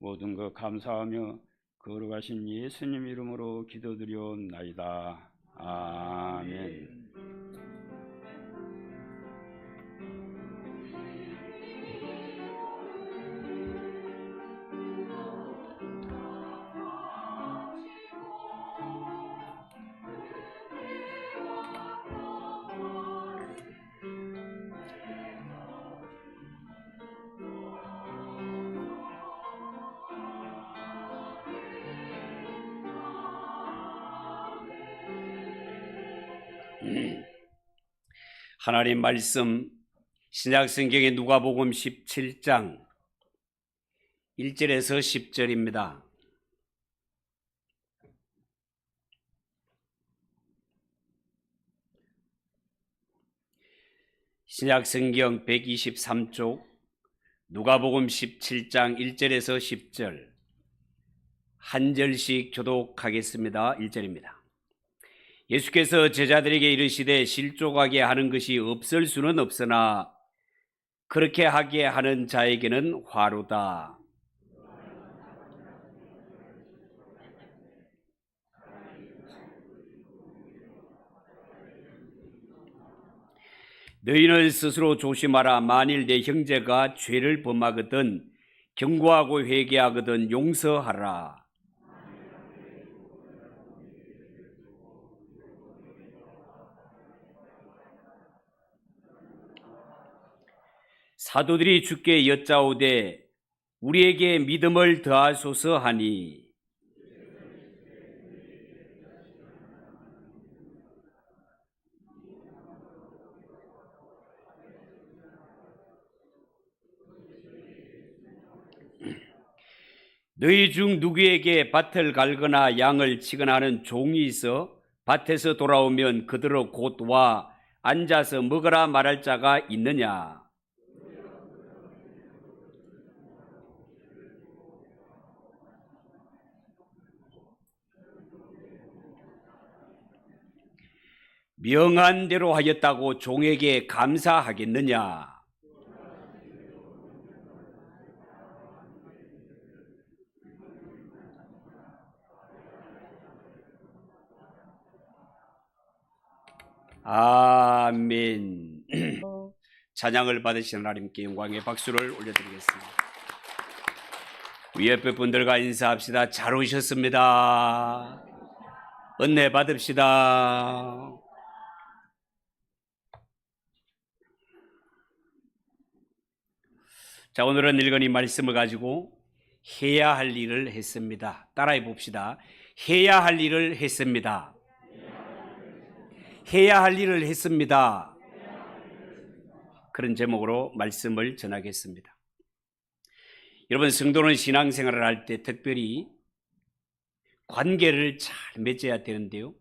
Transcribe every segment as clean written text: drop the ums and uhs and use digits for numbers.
모든 것 감사하며 거룩하신 예수님 이름으로 기도드리옵나이다. 아멘. 하나님 말씀 신약성경의 누가복음 17장 1절에서 10절입니다. 신약성경 123쪽 누가복음 17장 1절에서 10절 한 절씩 교독하겠습니다. 1절입니다. 예수께서 제자들에게 이르시되 실족하게 하는 것이 없을 수는 없으나 그렇게 하게 하는 자에게는 화로다. 너희는 스스로 조심하라. 만일 내 형제가 죄를 범하거든 경고하고 회개하거든 용서하라. 사도들이 주께 여짜오되 우리에게 믿음을 더하소서 하니 너희 중 누구에게 밭을 갈거나 양을 치거나 하는 종이 있어 밭에서 돌아오면 그대로 곧 와 앉아서 먹으라 말할 자가 있느냐? 명한 대로 하였다고 종에게 감사하겠느냐? 아멘. 찬양을 받으신 하나님께 영광의 박수를 올려드리겠습니다. 위 옆에 분들과 인사합시다. 잘 오셨습니다. 은혜 받읍시다. 자, 오늘은 읽은 이 말씀을 가지고 해야 할 일을 했습니다. 따라해 봅시다. 해야 할 일을 했습니다. 해야 할 일을 했습니다. 그런 제목으로 말씀을 전하겠습니다. 여러분, 성도는 신앙생활을 할 때 특별히 관계를 잘 맺어야 되는데요.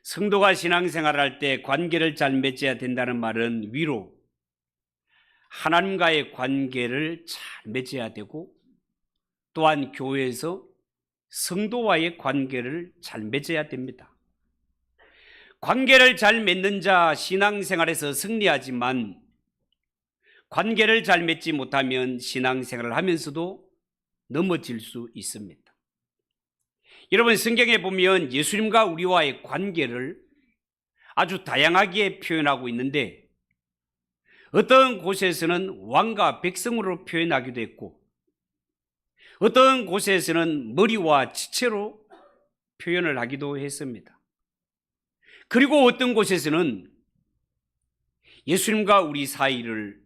성도가 신앙생활을 할 때 관계를 잘 맺어야 된다는 말은 위로 하나님과의 관계를 잘 맺어야 되고 또한 교회에서 성도와의 관계를 잘 맺어야 됩니다. 관계를 잘 맺는 자 신앙생활에서 승리하지만 관계를 잘 맺지 못하면 신앙생활을 하면서도 넘어질 수 있습니다. 여러분, 성경에 보면 예수님과 우리와의 관계를 아주 다양하게 표현하고 있는데 어떤 곳에서는 왕과 백성으로 표현하기도 했고 어떤 곳에서는 머리와 지체로 표현을 하기도 했습니다. 그리고 어떤 곳에서는 예수님과 우리 사이를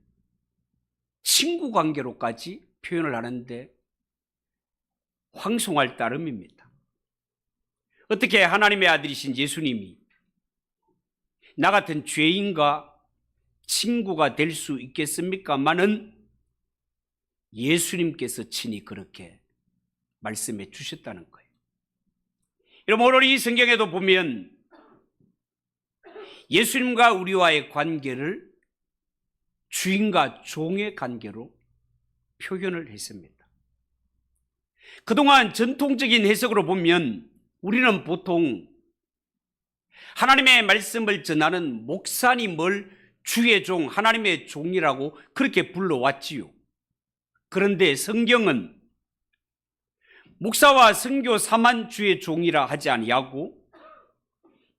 친구 관계로까지 표현을 하는데 황송할 따름입니다. 어떻게 하나님의 아들이신 예수님이 나 같은 죄인과 친구가 될 수 있겠습니까마는 예수님께서 친히 그렇게 말씀해 주셨다는 거예요. 여러분, 오늘 이 성경에도 보면 예수님과 우리와의 관계를 주인과 종의 관계로 표현을 했습니다. 그동안 전통적인 해석으로 보면 우리는 보통 하나님의 말씀을 전하는 목사님을 주의 종, 하나님의 종이라고 그렇게 불러왔지요. 그런데 성경은 목사와 선교사만 주의 종이라 하지 아니하고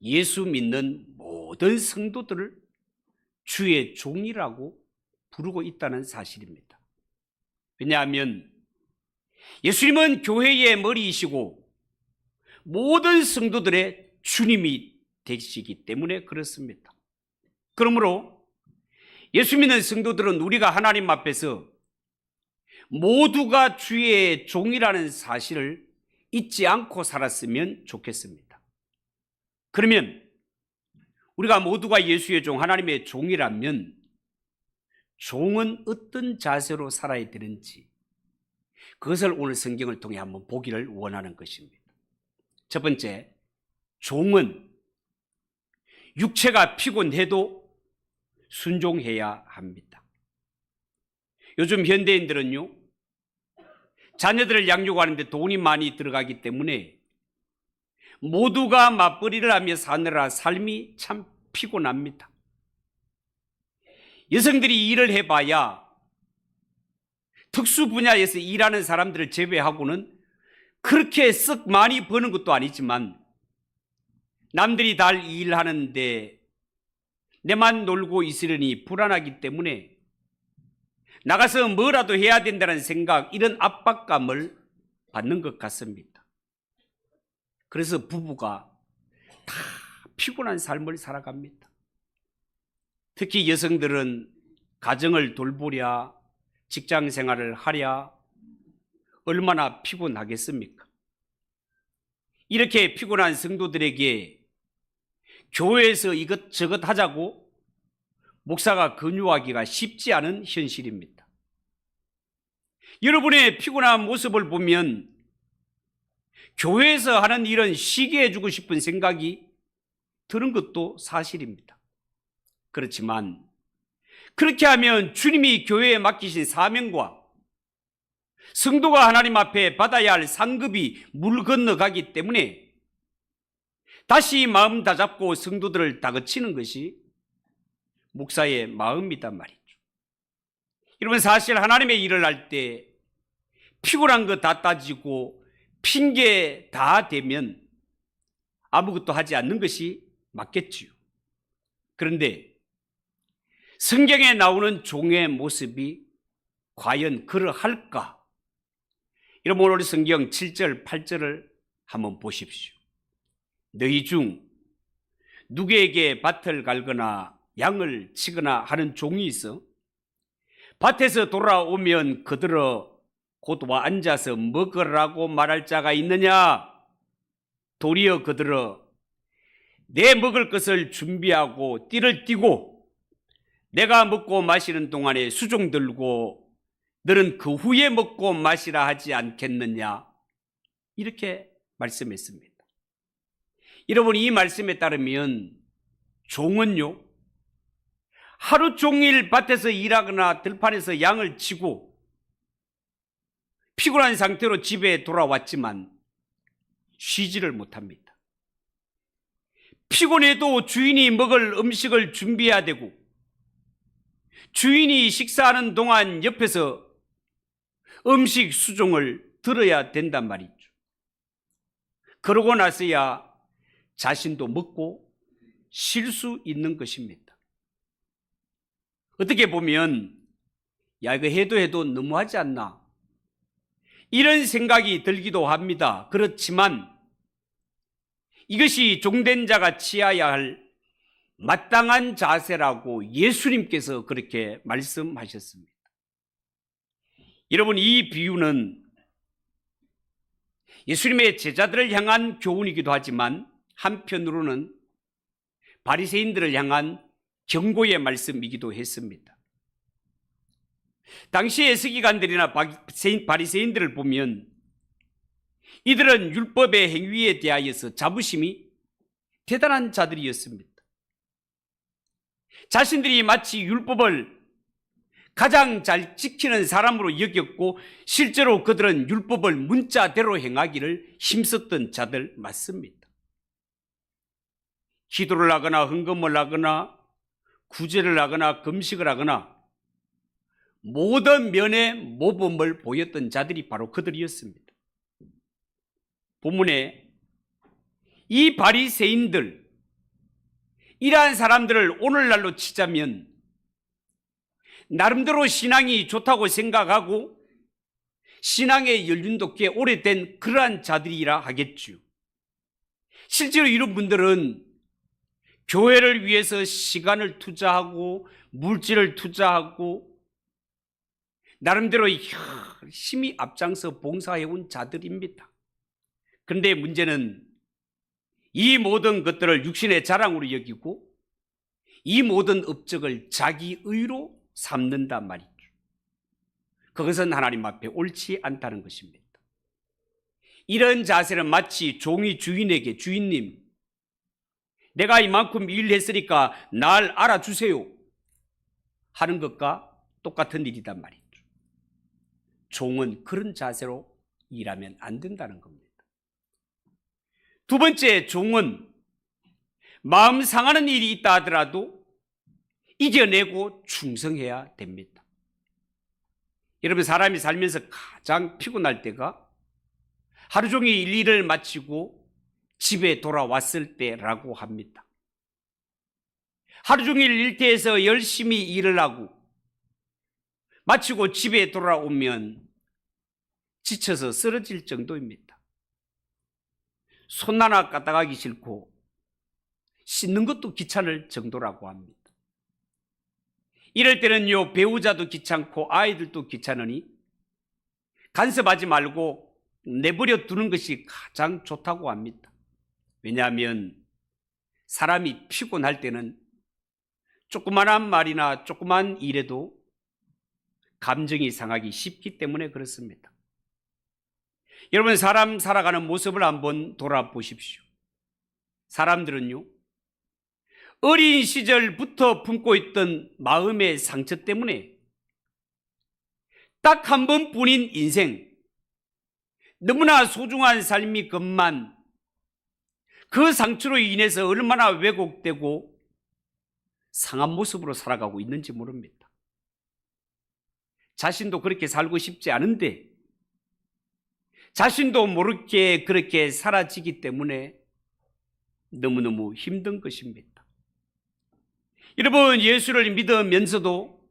예수 믿는 모든 성도들을 주의 종이라고 부르고 있다는 사실입니다. 왜냐하면 예수님은 교회의 머리이시고 모든 성도들의 주님이 되시기 때문에 그렇습니다. 그러므로 예수 믿는 성도들은 우리가 하나님 앞에서 모두가 주의 종이라는 사실을 잊지 않고 살았으면 좋겠습니다. 그러면 우리가 모두가 예수의 종, 하나님의 종이라면 종은 어떤 자세로 살아야 되는지 그것을 오늘 성경을 통해 한번 보기를 원하는 것입니다. 첫 번째, 종은 육체가 피곤해도 순종해야 합니다. 요즘 현대인들은요, 자녀들을 양육하는데 돈이 많이 들어가기 때문에 모두가 맞벌이를 하며 사느라 삶이 참 피곤합니다. 여성들이 일을 해봐야 특수 분야에서 일하는 사람들을 제외하고는 그렇게 썩 많이 버는 것도 아니지만 남들이 다 일하는데 내만 놀고 있으려니 불안하기 때문에 나가서 뭐라도 해야 된다는 생각, 이런 압박감을 받는 것 같습니다. 그래서 부부가 다 피곤한 삶을 살아갑니다. 특히 여성들은 가정을 돌보랴, 직장 생활을 하랴 얼마나 피곤하겠습니까? 이렇게 피곤한 성도들에게 교회에서 이것저것 하자고 목사가 권유하기가 쉽지 않은 현실입니다. 여러분의 피곤한 모습을 보면 교회에서 하는 일은 쉬게 해주고 싶은 생각이 드는 것도 사실입니다. 그렇지만 그렇게 하면 주님이 교회에 맡기신 사명과 성도가 하나님 앞에 받아야 할 상급이 물 건너가기 때문에 다시 마음 다잡고 성도들을 다그치는 것이 목사의 마음이단 말이죠. 여러분, 사실 하나님의 일을 할 때 피곤한 거 다 따지고 핑계 다 대면 아무것도 하지 않는 것이 맞겠지요. 그런데 성경에 나오는 종의 모습이 과연 그러할까? 여러분, 오늘 성경 7절, 8절을 한번 보십시오. 너희 중 누구에게 밭을 갈거나 양을 치거나 하는 종이 있어 밭에서 돌아오면 그들어 곧 와 앉아서 먹으라고 말할 자가 있느냐? 도리어 그들어 내 먹을 것을 준비하고 띠를 띠고 내가 먹고 마시는 동안에 수종 들고 너는 그 후에 먹고 마시라 하지 않겠느냐? 이렇게 말씀했습니다. 여러분, 이 말씀에 따르면 종은요, 하루 종일 밭에서 일하거나 들판에서 양을 치고 피곤한 상태로 집에 돌아왔지만 쉬지를 못합니다. 피곤해도 주인이 먹을 음식을 준비해야 되고 주인이 식사하는 동안 옆에서 음식 수종을 들어야 된단 말이죠. 그러고 나서야 자신도 먹고 쉴 수 있는 것입니다. 어떻게 보면 야, 이거 해도 너무하지 않나? 이런 생각이 들기도 합니다. 그렇지만 이것이 종된 자가 취해야 할 마땅한 자세라고 예수님께서 그렇게 말씀하셨습니다. 여러분, 이 비유는 예수님의 제자들을 향한 교훈이기도 하지만 한편으로는 바리새인들을 향한 경고의 말씀이기도 했습니다. 당시의 서기관들이나 바리새인들을 보면 이들은 율법의 행위에 대하여서 자부심이 대단한 자들이었습니다. 자신들이 마치 율법을 가장 잘 지키는 사람으로 여겼고 실제로 그들은 율법을 문자대로 행하기를 힘썼던 자들 맞습니다. 기도를 하거나 헌금을 하거나 구제를 하거나 금식을 하거나 모든 면의 모범을 보였던 자들이 바로 그들이었습니다. 본문에 이 바리새인들, 이러한 사람들을 오늘날로 치자면 나름대로 신앙이 좋다고 생각하고 신앙의 연륜도 꽤 오래된 그러한 자들이라 하겠죠. 실제로 이런 분들은 교회를 위해서 시간을 투자하고 물질을 투자하고 나름대로 열심히 앞장서 봉사해온 자들입니다. 그런데 문제는 이 모든 것들을 육신의 자랑으로 여기고 이 모든 업적을 자기 의로 삼는단 말이죠. 그것은 하나님 앞에 옳지 않다는 것입니다. 이런 자세는 마치 종이 주인에게 주인님, 내가 이만큼 일했으니까 날 알아주세요 하는 것과 똑같은 일이단 말이죠. 종은 그런 자세로 일하면 안 된다는 겁니다. 두 번째, 종은 마음 상하는 일이 있다 하더라도 이겨내고 충성해야 됩니다. 여러분, 사람이 살면서 가장 피곤할 때가 하루 종일 일을 마치고 집에 돌아왔을 때라고 합니다. 하루 종일 일터에서 열심히 일을 하고 마치고 집에 돌아오면 지쳐서 쓰러질 정도입니다. 손 하나 까딱하기 싫고 씻는 것도 귀찮을 정도라고 합니다. 이럴 때는요, 배우자도 귀찮고 아이들도 귀찮으니 간섭하지 말고 내버려 두는 것이 가장 좋다고 합니다. 왜냐하면 사람이 피곤할 때는 조그만한 말이나 조그만 일에도 감정이 상하기 쉽기 때문에 그렇습니다. 여러분, 사람 살아가는 모습을 한번 돌아보십시오. 사람들은요, 어린 시절부터 품고 있던 마음의 상처 때문에 딱 한 번뿐인 인생, 너무나 소중한 삶이 것만 그 상처로 인해서 얼마나 왜곡되고 상한 모습으로 살아가고 있는지 모릅니다. 자신도 그렇게 살고 싶지 않은데 자신도 모르게 그렇게 사라지기 때문에 너무너무 힘든 것입니다. 여러분, 예수를 믿으면서도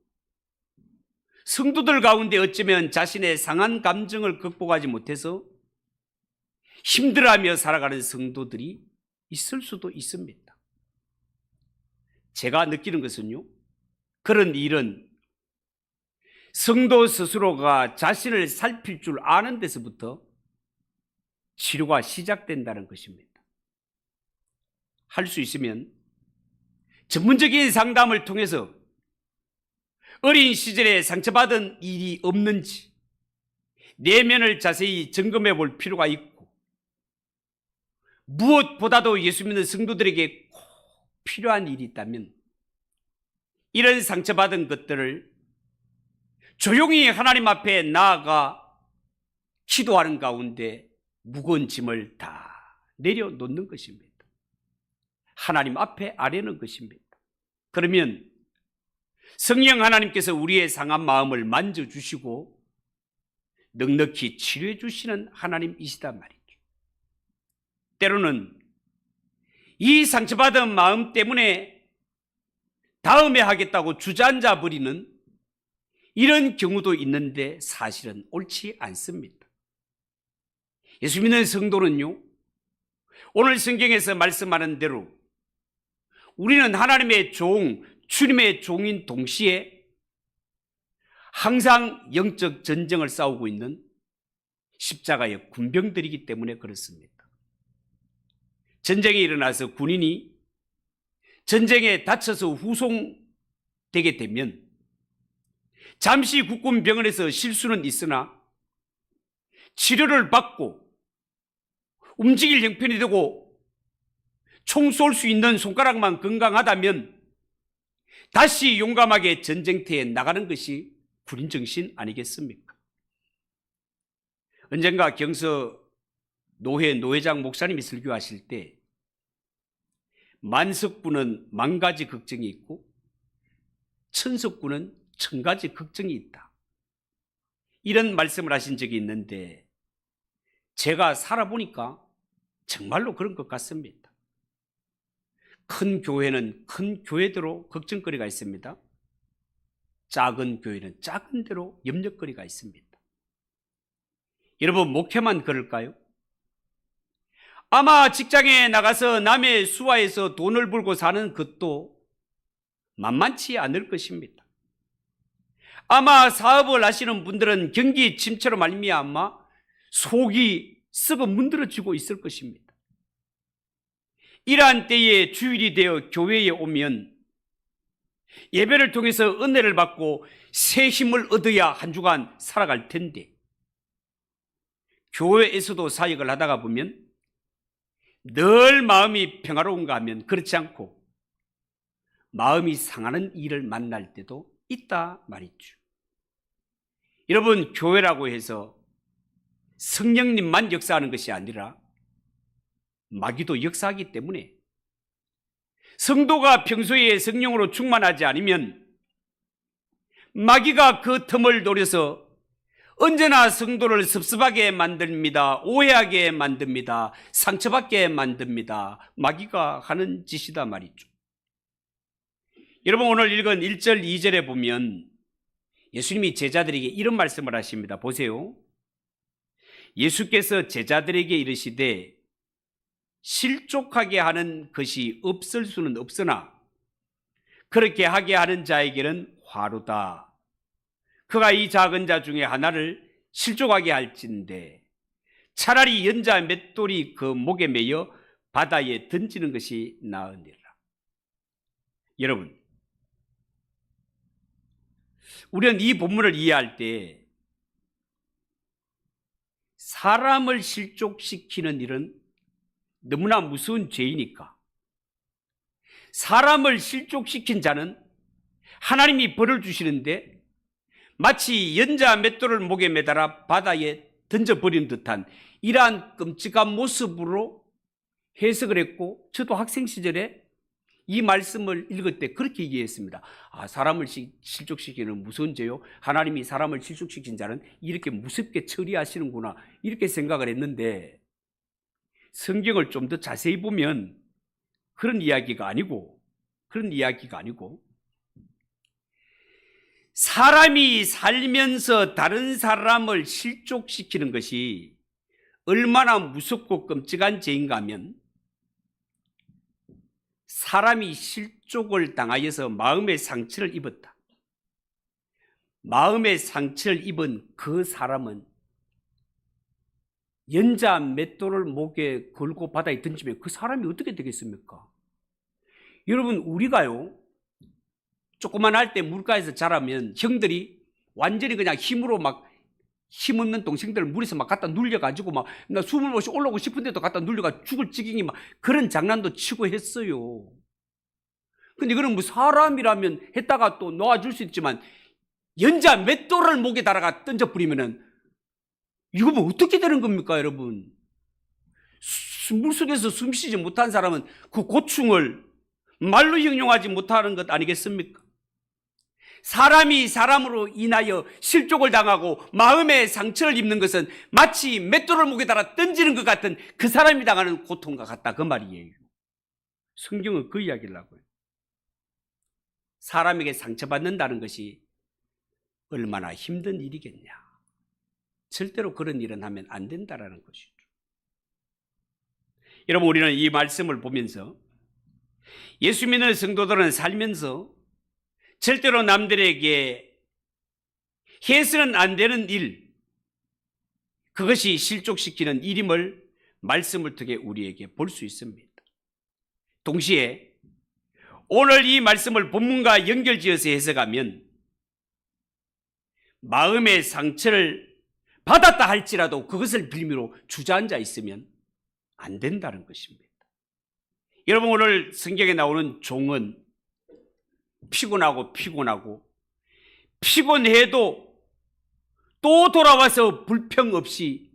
성도들 가운데 어쩌면 자신의 상한 감정을 극복하지 못해서 힘들어하며 살아가는 성도들이 있을 수도 있습니다. 제가 느끼는 것은요, 그런 일은 성도 스스로가 자신을 살필 줄 아는 데서부터 치료가 시작된다는 것입니다. 할 수 있으면 전문적인 상담을 통해서 어린 시절에 상처받은 일이 없는지 내면을 자세히 점검해 볼 필요가 있고, 무엇보다도 예수 믿는 성도들에게 꼭 필요한 일이 있다면 이런 상처받은 것들을 조용히 하나님 앞에 나아가 기도하는 가운데 무거운 짐을 다 내려놓는 것입니다. 하나님 앞에 아뢰는 것입니다. 그러면 성령 하나님께서 우리의 상한 마음을 만져주시고 넉넉히 치료해 주시는 하나님이시단 말이죠. 때로는 이 상처받은 마음 때문에 다음에 하겠다고 주저앉아 버리는 이런 경우도 있는데 사실은 옳지 않습니다. 예수 믿는 성도는요, 오늘 성경에서 말씀하는 대로 우리는 하나님의 종, 주님의 종인 동시에 항상 영적 전쟁을 싸우고 있는 십자가의 군병들이기 때문에 그렇습니다. 전쟁이 일어나서 군인이 전쟁에 다쳐서 후송되게 되면 잠시 국군 병원에서 실수는 있으나 치료를 받고 움직일 형편이 되고 총 쏠 수 있는 손가락만 건강하다면 다시 용감하게 전쟁터에 나가는 것이 군인 정신 아니겠습니까? 언젠가 경서 노회장 목사님이 설교하실 때 만석군은 만 가지 걱정이 있고 천석군은 천 가지 걱정이 있다. 이런 말씀을 하신 적이 있는데 제가 살아보니까 정말로 그런 것 같습니다. 큰 교회는 큰 교회대로 걱정거리가 있습니다. 작은 교회는 작은 대로 염려거리가 있습니다. 여러분, 목회만 그럴까요? 아마 직장에 나가서 남의 수하에서 돈을 벌고 사는 것도 만만치 않을 것입니다. 아마 사업을 하시는 분들은 경기 침체로 말미암아 속이 썩어 문드러지고 있을 것입니다. 이러한 때에 주일이 되어 교회에 오면 예배를 통해서 은혜를 받고 새 힘을 얻어야 한 주간 살아갈 텐데, 교회에서도 사역을 하다가 보면 늘 마음이 평화로운가 하면 그렇지 않고 마음이 상하는 일을 만날 때도 있다 말이죠. 여러분, 교회라고 해서 성령님만 역사하는 것이 아니라 마귀도 역사하기 때문에 성도가 평소에 성령으로 충만하지 않으면 마귀가 그 틈을 노려서 언제나 성도를 섭섭하게 만듭니다. 오해하게 만듭니다. 상처받게 만듭니다. 마귀가 하는 짓이다 말이죠. 여러분, 오늘 읽은 1절 2절에 보면 예수님이 제자들에게 이런 말씀을 하십니다. 보세요. 예수께서 제자들에게 이르시되 실족하게 하는 것이 없을 수는 없으나 그렇게 하게 하는 자에게는 화루다. 그가 이 작은 자 중에 하나를 실족하게 할진대 차라리 연자 맷돌이 그 목에 매여 바다에 던지는 것이 나으니라. 여러분, 우리는 이 본문을 이해할 때 사람을 실족시키는 일은 너무나 무서운 죄이니까 사람을 실족시킨 자는 하나님이 벌을 주시는데 마치 연자 맷돌을 목에 매달아 바다에 던져버린 듯한 이러한 끔찍한 모습으로 해석을 했고, 저도 학생 시절에 이 말씀을 읽을 때 그렇게 이해했습니다. 아, 사람을 실족시키는 무서운 죄요? 하나님이 사람을 실족시킨 자는 이렇게 무섭게 처리하시는구나, 이렇게 생각을 했는데 성경을 좀 더 자세히 보면 그런 이야기가 아니고 사람이 살면서 다른 사람을 실족시키는 것이 얼마나 무섭고 끔찍한 죄인가 하면, 사람이 실족을 당하여서 마음의 상처를 입었다. 마음의 상처를 입은 그 사람은 연자 맷돌을 목에 걸고 바다에 던지면 그 사람이 어떻게 되겠습니까? 여러분, 우리가요, 조그만 할 때 물가에서 자라면 형들이 완전히 그냥 힘으로 막 힘없는 동생들을 물에서 막 갖다 눌려가지고 막 나 숨을 못 쉬고 올라오고 싶은데도 갖다 눌려가 죽을 지경이 막 그런 장난도 치고 했어요. 근데 그럼 뭐 사람이라면 했다가 또 놓아줄 수 있지만 연자 맷돌을 목에 달아가 던져버리면은 이거 뭐 어떻게 되는 겁니까, 여러분? 물속에서 숨 쉬지 못한 사람은 그 고충을 말로形容하지 못하는 것 아니겠습니까? 사람이 사람으로 인하여 실족을 당하고 마음의 상처를 입는 것은 마치 맷돌을 목에 달아 던지는 것 같은 그 사람이 당하는 고통과 같다, 그 말이에요. 성경은 그 이야기를 하고요. 사람에게 상처받는다는 것이 얼마나 힘든 일이겠냐. 절대로 그런 일은 하면 안 된다라는 것이죠. 여러분, 우리는 이 말씀을 보면서 예수 믿는 성도들은 살면서 절대로 남들에게 해서는 안 되는 일, 그것이 실족시키는 일임을 말씀을 통해 우리에게 볼 수 있습니다. 동시에 오늘 이 말씀을 본문과 연결지어서 해석하면 마음의 상처를 받았다 할지라도 그것을 빌미로 주저앉아 있으면 안 된다는 것입니다. 여러분, 오늘 성경에 나오는 종은 피곤해도 또 돌아와서 불평 없이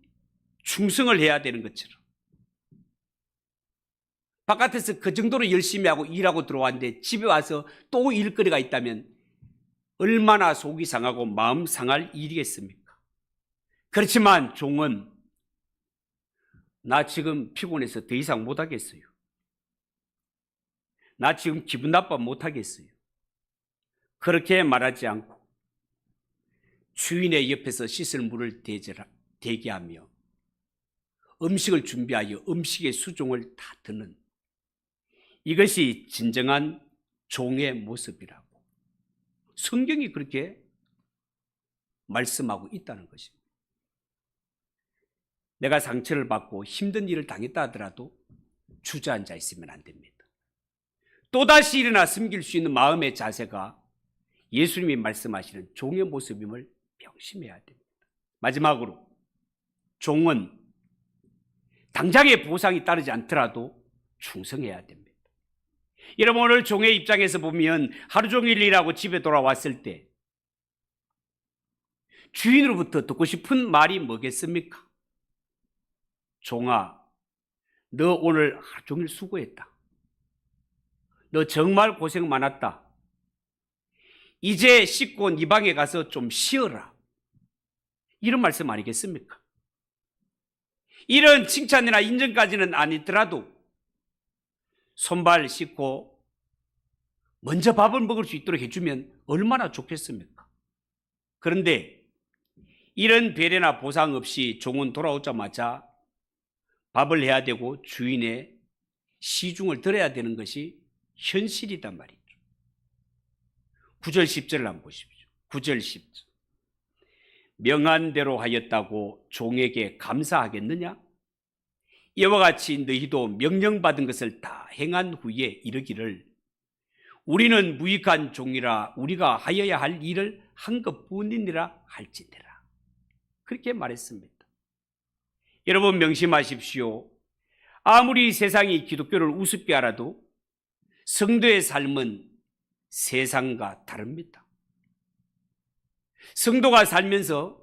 충성을 해야 되는 것처럼, 바깥에서 그 정도로 열심히 하고 일하고 들어왔는데 집에 와서 또 일거리가 있다면 얼마나 속이 상하고 마음 상할 일이겠습니까? 그렇지만 종은 나 지금 피곤해서 더 이상 못하겠어요. 나 지금 기분 나빠 못하겠어요. 그렇게 말하지 않고 주인의 옆에서 씻을 물을 대기하며 음식을 준비하여 음식의 수종을 다 드는, 이것이 진정한 종의 모습이라고 성경이 그렇게 말씀하고 있다는 것입니다. 내가 상처를 받고 힘든 일을 당했다 하더라도 주저앉아 있으면 안 됩니다. 또다시 일어나 섬길 수 있는 마음의 자세가 예수님이 말씀하시는 종의 모습임을 명심해야 됩니다. 마지막으로 종은 당장의 보상이 따르지 않더라도 충성해야 됩니다. 여러분, 오늘 종의 입장에서 보면 하루 종일 일하고 집에 돌아왔을 때 주인으로부터 듣고 싶은 말이 뭐겠습니까? 종아, 너 오늘 하루 종일 수고했다. 너 정말 고생 많았다. 이제 씻고 네 방에 가서 좀 쉬어라. 이런 말씀 아니겠습니까? 이런 칭찬이나 인정까지는 아니더라도 손발 씻고 먼저 밥을 먹을 수 있도록 해주면 얼마나 좋겠습니까? 그런데 이런 배려나 보상 없이 종은 돌아오자마자 밥을 해야 되고 주인의 시중을 들어야 되는 것이 현실이단 말이죠. 9절 10절을 한번 보십시오. 9절 10절. 명한 대로 하였다고 종에게 감사하겠느냐? 이와 같이 너희도 명령받은 것을 다 행한 후에 이르기를 우리는 무익한 종이라 우리가 하여야 할 일을 한 것뿐이니라 할지니라. 그렇게 말했습니다. 여러분 명심하십시오. 아무리 세상이 기독교를 우습게 알아도 성도의 삶은 세상과 다릅니다. 성도가 살면서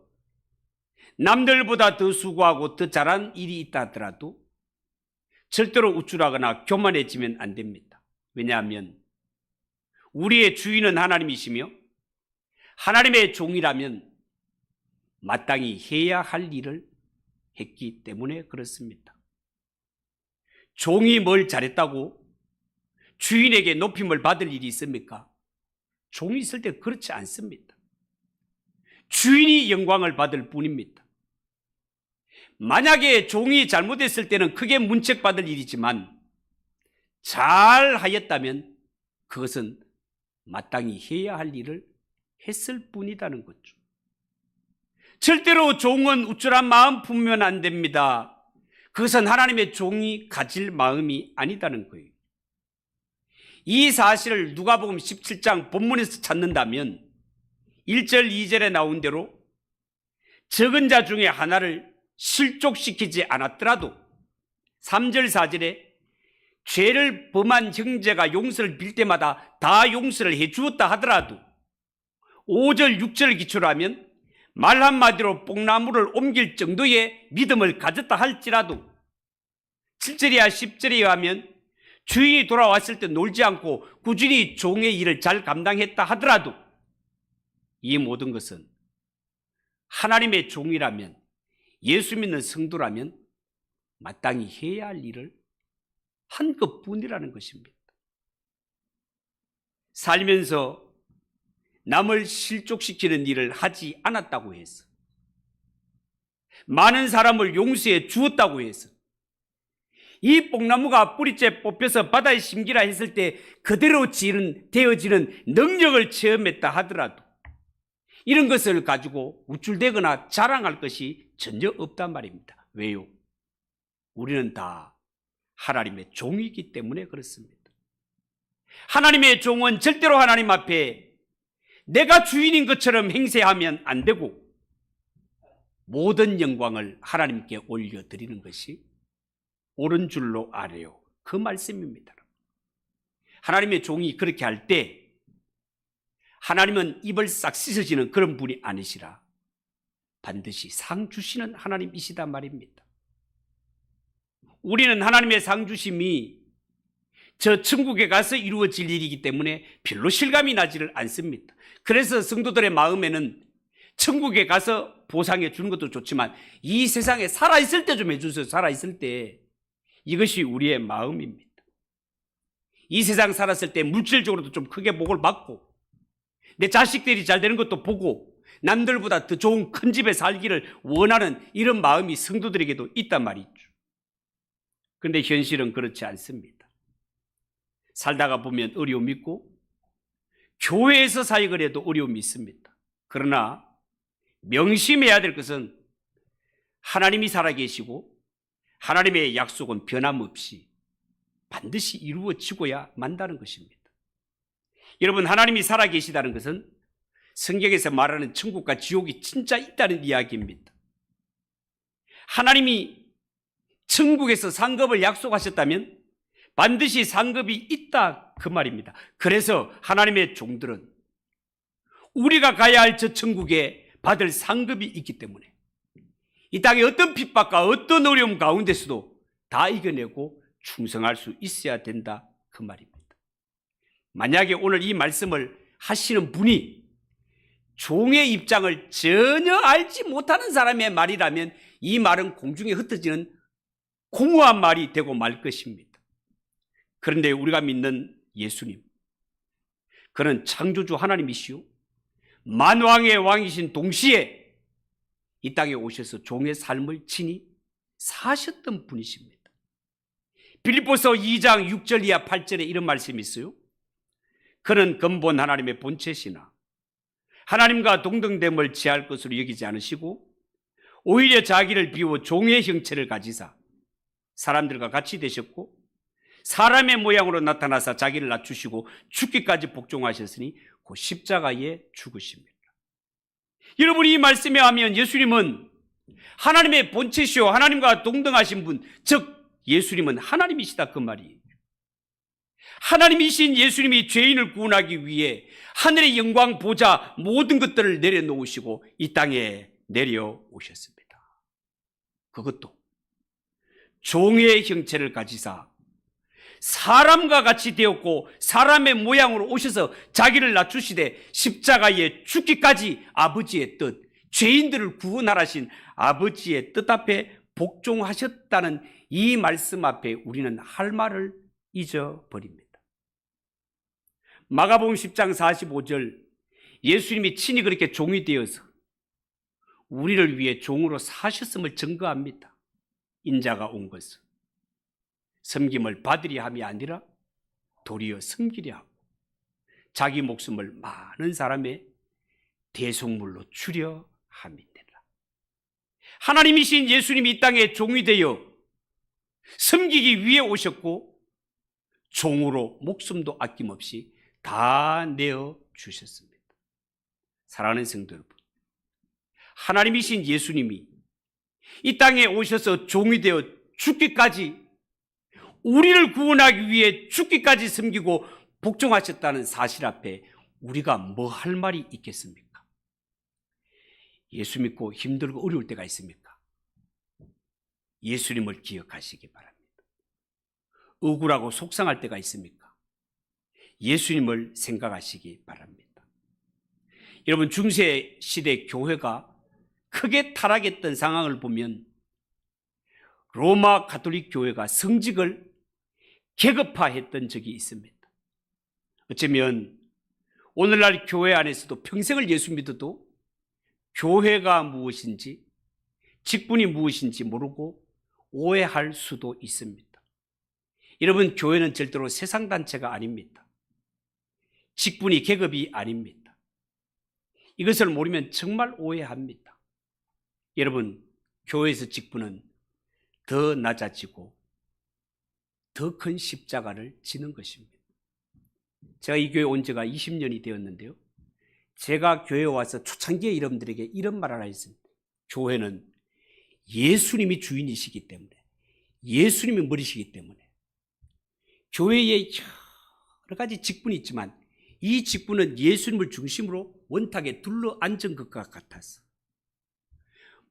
남들보다 더 수고하고 더 잘한 일이 있다 하더라도 절대로 우쭐하거나 교만해지면 안 됩니다. 왜냐하면 우리의 주인은 하나님이시며 하나님의 종이라면 마땅히 해야 할 일을 했기 때문에 그렇습니다. 종이 뭘 잘했다고 주인에게 높임을 받을 일이 있습니까? 종이 있을 때 그렇지 않습니다. 주인이 영광을 받을 뿐입니다. 만약에 종이 잘못했을 때는 크게 문책받을 일이지만 잘하였다면 그것은 마땅히 해야 할 일을 했을 뿐이라는 거죠. 절대로 종은 우쭐한 마음 품으면 안 됩니다. 그것은 하나님의 종이 가질 마음이 아니다는 거예요. 이 사실을 누가복음 17장 본문에서 찾는다면 1절 2절에 나온 대로 적은 자 중에 하나를 실족시키지 않았더라도 3절 4절에 죄를 범한 형제가 용서를 빌 때마다 다 용서를 해 주었다 하더라도 5절 6절을 기초로 하면 말 한마디로 뽕나무를 옮길 정도의 믿음을 가졌다 할지라도 7절이야 10절에 하면 주인이 돌아왔을 때 놀지 않고 꾸준히 종의 일을 잘 감당했다 하더라도 이 모든 것은 하나님의 종이라면 예수 믿는 성도라면 마땅히 해야 할 일을 한 것뿐이라는 것입니다. 살면서 남을 실족시키는 일을 하지 않았다고 해서 많은 사람을 용서해 주었다고 해서 이 뽕나무가 뿌리째 뽑혀서 바다에 심기라 했을 때 그대로 되어지는 능력을 체험했다 하더라도 이런 것을 가지고 우쭐대거나 자랑할 것이 전혀 없단 말입니다. 왜요? 우리는 다 하나님의 종이기 때문에 그렇습니다. 하나님의 종은 절대로 하나님 앞에 내가 주인인 것처럼 행세하면 안 되고 모든 영광을 하나님께 올려드리는 것이 옳은 줄로 아래요. 그 말씀입니다. 하나님의 종이 그렇게 할 때 하나님은 입을 싹 씻으시는 그런 분이 아니시라 반드시 상 주시는 하나님이시단 말입니다. 우리는 하나님의 상 주심이 저 천국에 가서 이루어질 일이기 때문에 별로 실감이 나지를 않습니다. 그래서 성도들의 마음에는 천국에 가서 보상해 주는 것도 좋지만 이 세상에 살아있을 때 좀 해주세요. 살아있을 때. 이것이 우리의 마음입니다. 이 세상 살았을 때 물질적으로도 좀 크게 복을 받고 내 자식들이 잘 되는 것도 보고 남들보다 더 좋은 큰 집에 살기를 원하는 이런 마음이 성도들에게도 있단 말이죠. 그런데 현실은 그렇지 않습니다. 살다가 보면 어려움이 있고 교회에서 사역을 해도 어려움이 있습니다. 그러나 명심해야 될 것은 하나님이 살아계시고 하나님의 약속은 변함없이 반드시 이루어지고야 만다는 것입니다. 여러분, 하나님이 살아계시다는 것은 성경에서 말하는 천국과 지옥이 진짜 있다는 이야기입니다. 하나님이 천국에서 상급을 약속하셨다면 반드시 상급이 있다 그 말입니다. 그래서 하나님의 종들은 우리가 가야 할 저 천국에 받을 상급이 있기 때문에 이 땅에 어떤 핍박과 어떤 어려움 가운데서도 다 이겨내고 충성할 수 있어야 된다 그 말입니다. 만약에 오늘 이 말씀을 하시는 분이 종의 입장을 전혀 알지 못하는 사람의 말이라면 이 말은 공중에 흩어지는 공허한 말이 되고 말 것입니다. 그런데 우리가 믿는 예수님, 그는 창조주 하나님이시오 만왕의 왕이신 동시에 이 땅에 오셔서 종의 삶을 친히 사셨던 분이십니다. 빌립보서 2장 6절 이하 8절에 이런 말씀이 있어요. 그는 근본 하나님의 본체시나 하나님과 동등됨을 취할 것으로 여기지 않으시고 오히려 자기를 비워 종의 형체를 가지사 사람들과 같이 되셨고 사람의 모양으로 나타나사 자기를 낮추시고 죽기까지 복종하셨으니 그 십자가에 죽으십니다. 여러분이 이 말씀에 하면 예수님은 하나님의 본체시오 하나님과 동등하신 분, 즉 예수님은 하나님이시다 그 말이에요. 하나님이신 예수님이 죄인을 구원하기 위해 하늘의 영광 보좌 모든 것들을 내려놓으시고 이 땅에 내려오셨습니다. 그것도 종의 형체를 가지사 사람과 같이 되었고 사람의 모양으로 오셔서 자기를 낮추시되 십자가에 죽기까지 아버지의 뜻, 죄인들을 구원하라신 아버지의 뜻 앞에 복종하셨다는 이 말씀 앞에 우리는 할 말을 잊어버립니다. 마가복음 10장 45절 예수님이 친히 그렇게 종이 되어서 우리를 위해 종으로 사셨음을 증거합니다. 인자가 온 것은 섬김을 받으려 함이 아니라 도리어 섬기려 하고 자기 목숨을 많은 사람의 대속물로 주려 함이니라. 하나님이신 예수님이 이 땅에 종이 되어 섬기기 위해 오셨고 종으로 목숨도 아낌없이 다 내어 주셨습니다. 사랑하는 성도 여러분, 하나님이신 예수님이 이 땅에 오셔서 종이 되어 죽기까지 우리를 구원하기 위해 죽기까지 섬기고 복종하셨다는 사실 앞에 우리가 뭐 할 말이 있겠습니까? 예수 믿고 힘들고 어려울 때가 있습니까? 예수님을 기억하시기 바랍니다. 억울하고 속상할 때가 있습니까? 예수님을 생각하시기 바랍니다. 여러분, 중세 시대 교회가 크게 타락했던 상황을 보면 로마 가톨릭 교회가 성직을 계급화했던 적이 있습니다. 어쩌면 오늘날 교회 안에서도 평생을 예수 믿어도 교회가 무엇인지 직분이 무엇인지 모르고 오해할 수도 있습니다. 여러분, 교회는 절대로 세상 단체가 아닙니다. 직분이 계급이 아닙니다. 이것을 모르면 정말 오해합니다. 여러분, 교회에서 직분은 더 낮아지고 더 큰 십자가를 지는 것입니다. 제가 이 교회 온 지가 20년이 되었는데요. 제가 교회에 와서 초창기에 여러분들에게 이런 말을 하나 했습니다. 교회는 예수님이 주인이시기 때문에, 예수님이 머리시기 때문에 교회에 여러 가지 직분이 있지만 이 직분은 예수님을 중심으로 원탁에 둘러 앉은 것과 같아서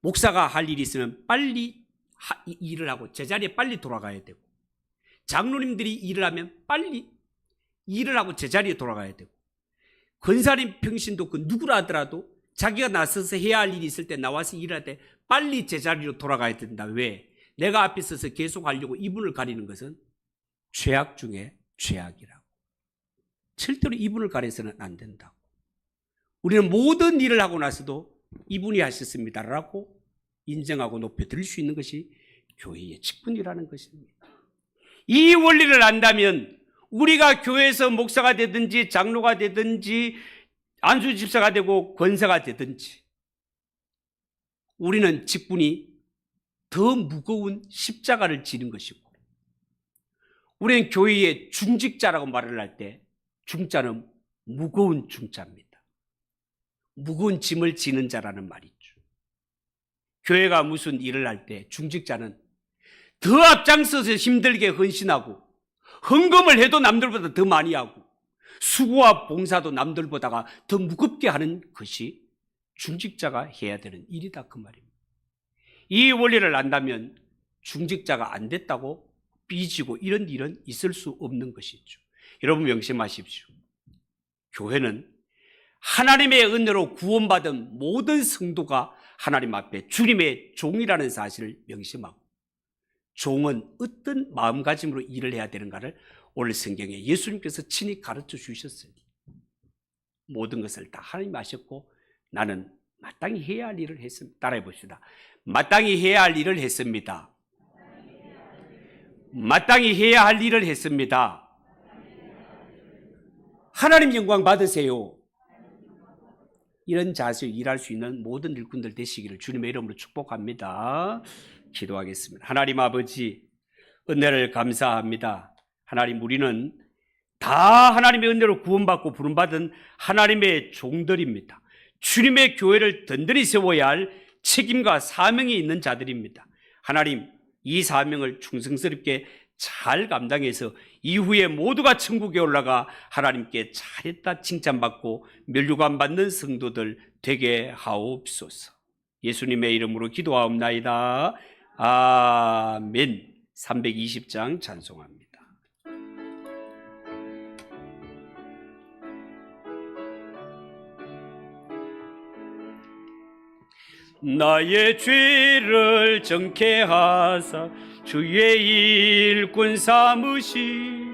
목사가 할 일이 있으면 빨리 일을 하고 제자리에 빨리 돌아가야 되고 장로님들이 일을 하면 빨리 일을 하고 제자리에 돌아가야 되고, 권사님 평신도 그 누구라 하더라도 자기가 나서서 해야 할 일이 있을 때 나와서 일할 때 빨리 제자리로 돌아가야 된다. 왜? 내가 앞에 서서 계속 하려고 이분을 가리는 것은 죄악 중에 죄악이라고. 절대로 이분을 가려서는 안 된다고. 우리는 모든 일을 하고 나서도 이분이 하셨습니다라고 인정하고 높여드릴 수 있는 것이 교회의 직분이라는 것입니다. 이 원리를 안다면 우리가 교회에서 목사가 되든지 장로가 되든지 안수집사가 되고 권사가 되든지 우리는 직분이 더 무거운 십자가를 지는 것이고, 우리는 교회의 중직자라고 말을 할 때 중자는 무거운 중자입니다. 무거운 짐을 지는 자라는 말이죠. 교회가 무슨 일을 할 때 중직자는 더 앞장서서 힘들게 헌신하고, 헌금을 해도 남들보다 더 많이 하고, 수고와 봉사도 남들보다가 더 무겁게 하는 것이 중직자가 해야 되는 일이다, 그 말입니다. 이 원리를 안다면 중직자가 안 됐다고 삐지고 이런 일은 있을 수 없는 것이죠. 여러분 명심하십시오. 교회는 하나님의 은혜로 구원받은 모든 성도가 하나님 앞에 주님의 종이라는 사실을 명심하고, 종은 어떤 마음가짐으로 일을 해야 되는가를 오늘 성경에 예수님께서 친히 가르쳐 주셨어요. 모든 것을 다 하나님 아셨고 나는 마땅히 해야 할 일을 했습니다. 따라해 봅시다. 마땅히 해야 할 일을 했습니다. 마땅히 해야 할 일을 했습니다. 하나님 영광 받으세요. 이런 자세로 일할 수 있는 모든 일꾼들 되시기를 주님의 이름으로 축복합니다. 기도하겠습니다. 하나님 아버지, 은혜를 감사합니다. 하나님, 우리는 다 하나님의 은혜로 구원받고 부름받은 하나님의 종들입니다. 주님의 교회를 든든히 세워야 할 책임과 사명이 있는 자들입니다. 하나님, 이 사명을 충성스럽게 잘 감당해서 이후에 모두가 천국에 올라가 하나님께 잘했다 칭찬받고 면류관 받는 성도들 되게 하옵소서. 예수님의 이름으로 기도하옵나이다. 아멘. 320장 찬송합니다. 나의 죄를 정케하사 주의 일꾼 삼으시,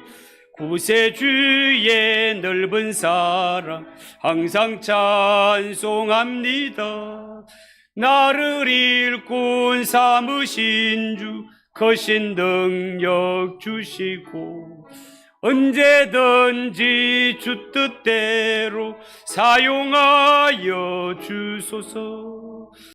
구세주의 넓은 사랑 항상 찬송합니다. 나를 일꾼 삼으신 주 거신 능력 주시고, 언제든지 주 뜻대로 사용하여 주소서.